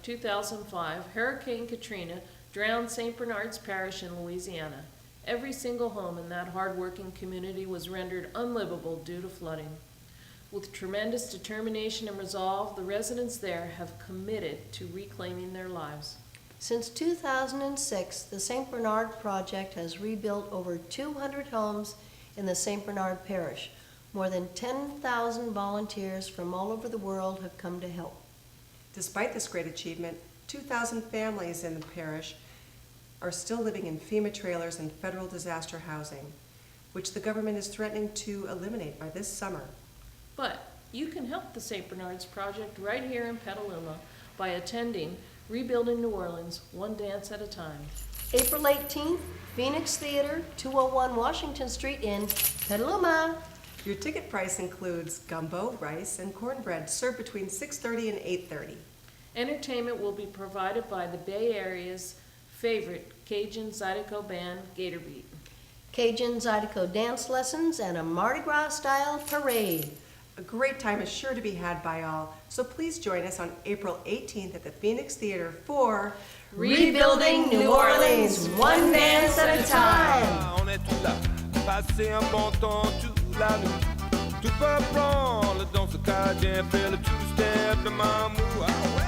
2005, Hurricane Katrina drowned St. Bernard's Parish in Louisiana. Every single home in that hard-working community was rendered unlivable due to flooding. With tremendous determination and resolve, the residents there have committed to reclaiming their lives. Since 2006, the St. Bernard Project has rebuilt over 200 homes in the St. Bernard Parish. More than 10,000 volunteers from all over the world have come to help. Despite this great achievement, 2,000 families in the parish are still living in FEMA trailers and federal disaster housing, which the government is threatening to eliminate by this summer. But you can help the St. Bernard's Project right here in Petaluma by attending Rebuilding New Orleans, one dance at a time. April 18th, Phoenix Theater, 201 Washington Street in Petaluma. Your ticket price includes gumbo, rice, and cornbread served between 6:30 and 8:30. Entertainment will be provided by the Bay Area's favorite Cajun Zydeco band, Gator Beat. Cajun Zydeco dance lessons and a Mardi Gras-style parade. A great time is sure to be had by all, so please join us on April 18th at the Phoenix Theater for Rebuilding New Orleans, one dance at a time. On est tout là, passer un bon temps toute la nuit. Tout peut prendre dans ce cadre, faire le two-step de Mamou. Ah ouais.